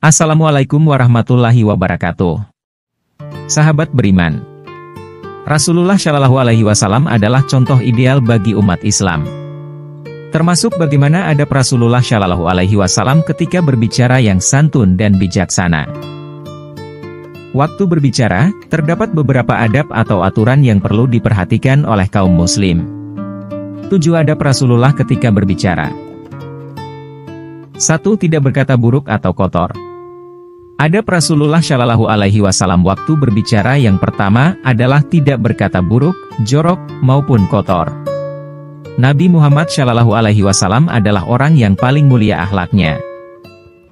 Assalamualaikum warahmatullahi wabarakatuh. Sahabat beriman, Rasulullah Shallallahu Alaihi Wasallam adalah contoh ideal bagi umat Islam. Termasuk bagaimana adab Rasulullah Shallallahu Alaihi Wasallam ketika berbicara yang santun dan bijaksana. Waktu berbicara, terdapat beberapa adab atau aturan yang perlu diperhatikan oleh kaum muslim. 7 adab Rasulullah ketika berbicara. 1. Tidak berkata buruk atau kotor. Adab Rasulullah Shallallahu Alaihi Wasallam waktu berbicara yang pertama adalah tidak berkata buruk, jorok, maupun kotor. Nabi Muhammad Shallallahu Alaihi Wasallam adalah orang yang paling mulia akhlaknya.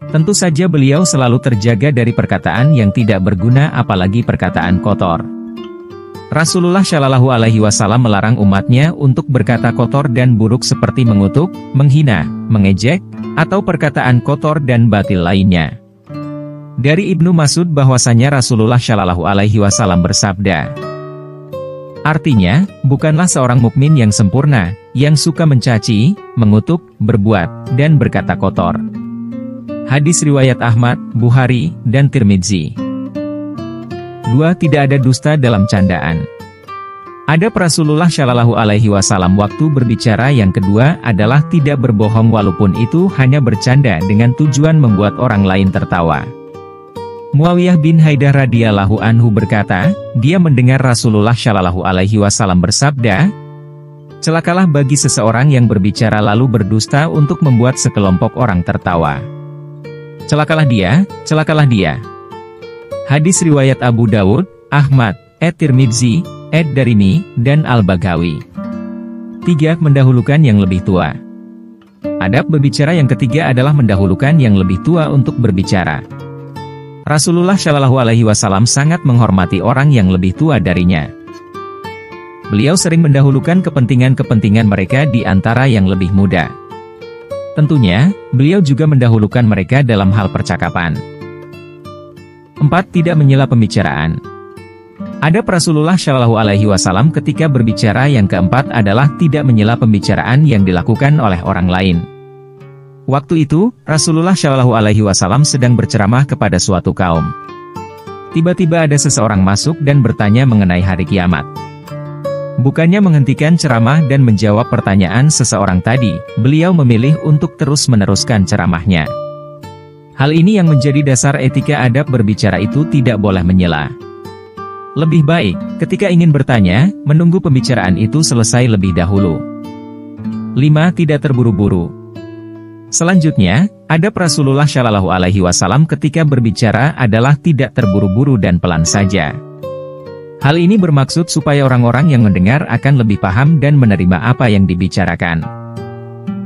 Tentu saja beliau selalu terjaga dari perkataan yang tidak berguna apalagi perkataan kotor. Rasulullah Shallallahu Alaihi Wasallam melarang umatnya untuk berkata kotor dan buruk seperti mengutuk, menghina, mengejek, atau perkataan kotor dan batil lainnya. Dari Ibnu Mas'ud bahwasanya Rasulullah Shallallahu Alaihi Wasallam bersabda, artinya, bukanlah seorang mukmin yang sempurna, yang suka mencaci, mengutuk, berbuat, dan berkata kotor. Hadis riwayat Ahmad, Bukhari, dan Tirmidzi. 2. Tidak ada dusta dalam candaan. Adab Rasulullah Shallallahu Alaihi Wasallam waktu berbicara yang kedua adalah tidak berbohong walaupun itu hanya bercanda dengan tujuan membuat orang lain tertawa. Muawiyah bin Haidah radhiyallahu anhu berkata, dia mendengar Rasulullah Shallallahu Alaihi Wasallam bersabda, celakalah bagi seseorang yang berbicara lalu berdusta untuk membuat sekelompok orang tertawa. Celakalah dia, celakalah dia. Hadis riwayat Abu Dawud, Ahmad, At-Tirmidzi, Ad-Darimi, dan Al-Baghawi. 3. Mendahulukan yang lebih tua. Adab berbicara yang ketiga adalah mendahulukan yang lebih tua untuk berbicara. Rasulullah Shallallahu Alaihi Wasallam sangat menghormati orang yang lebih tua darinya. Beliau sering mendahulukan kepentingan-kepentingan mereka di antara yang lebih muda. Tentunya, beliau juga mendahulukan mereka dalam hal percakapan. 4. Tidak menyela pembicaraan. Adab Rasulullah Shallallahu Alaihi Wasallam ketika berbicara yang keempat adalah tidak menyela pembicaraan yang dilakukan oleh orang lain. Waktu itu, Rasulullah Shallallahu Alaihi Wasallam sedang berceramah kepada suatu kaum. Tiba-tiba ada seseorang masuk dan bertanya mengenai hari kiamat. Bukannya menghentikan ceramah dan menjawab pertanyaan seseorang tadi, beliau memilih untuk terus meneruskan ceramahnya. Hal ini yang menjadi dasar etika adab berbicara itu tidak boleh menyela. Lebih baik, ketika ingin bertanya, menunggu pembicaraan itu selesai lebih dahulu. 5. Tidak terburu-buru. Selanjutnya, adab Rasulullah Shallallahu Alaihi Wasallam ketika berbicara adalah tidak terburu-buru dan pelan saja. Hal ini bermaksud supaya orang-orang yang mendengar akan lebih paham dan menerima apa yang dibicarakan.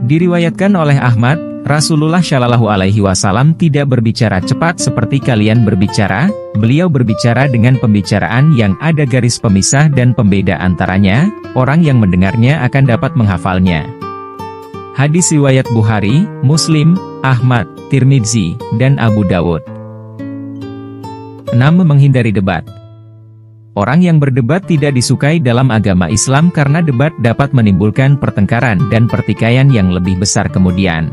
Diriwayatkan oleh Ahmad, Rasulullah Shallallahu Alaihi Wasallam tidak berbicara cepat seperti kalian berbicara, beliau berbicara dengan pembicaraan yang ada garis pemisah dan pembeda antaranya, orang yang mendengarnya akan dapat menghafalnya. Hadis riwayat Bukhari, Muslim, Ahmad, Tirmidzi, dan Abu Dawud. 6. Menghindari debat. Orang yang berdebat tidak disukai dalam agama Islam karena debat dapat menimbulkan pertengkaran dan pertikaian yang lebih besar kemudian.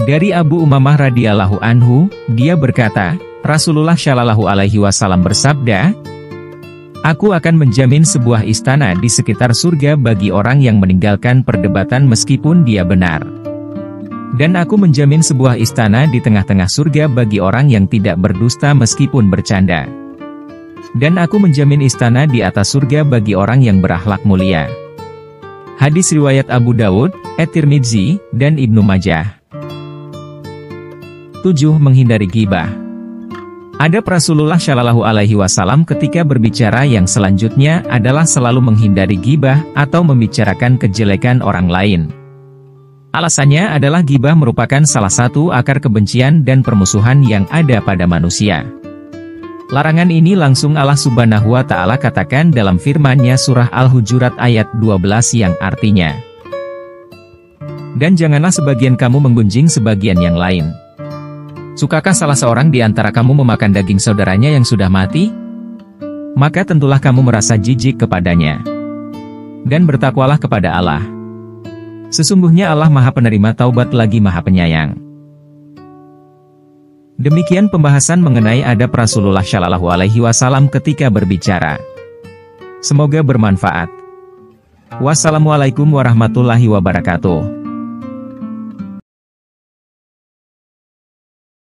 Dari Abu Umamah radhiyallahu anhu, dia berkata, Rasulullah Shallallahu Alaihi Wasallam bersabda, aku akan menjamin sebuah istana di sekitar surga bagi orang yang meninggalkan perdebatan meskipun dia benar. Dan aku menjamin sebuah istana di tengah-tengah surga bagi orang yang tidak berdusta meskipun bercanda. Dan aku menjamin istana di atas surga bagi orang yang berakhlak mulia. Hadis riwayat Abu Dawud, At-Tirmidzi, dan Ibnu Majah. 7. Menghindari ghibah. Adab Rasulullah Shallallahu Alaihi Wasallam ketika berbicara yang selanjutnya adalah selalu menghindari ghibah atau membicarakan kejelekan orang lain. Alasannya adalah ghibah merupakan salah satu akar kebencian dan permusuhan yang ada pada manusia. Larangan ini langsung Allah Subhanahu wa Ta'ala katakan dalam firman-Nya surah Al-Hujurat ayat 12 yang artinya, dan janganlah sebagian kamu menggunjing sebagian yang lain. Sukakah salah seorang di antara kamu memakan daging saudaranya yang sudah mati? Maka tentulah kamu merasa jijik kepadanya. Dan bertakwalah kepada Allah. Sesungguhnya Allah Maha Penerima Taubat lagi Maha Penyayang. Demikian pembahasan mengenai adab Rasulullah Shallallahu Alaihi Wasallam ketika berbicara. Semoga bermanfaat. Wassalamualaikum warahmatullahi wabarakatuh.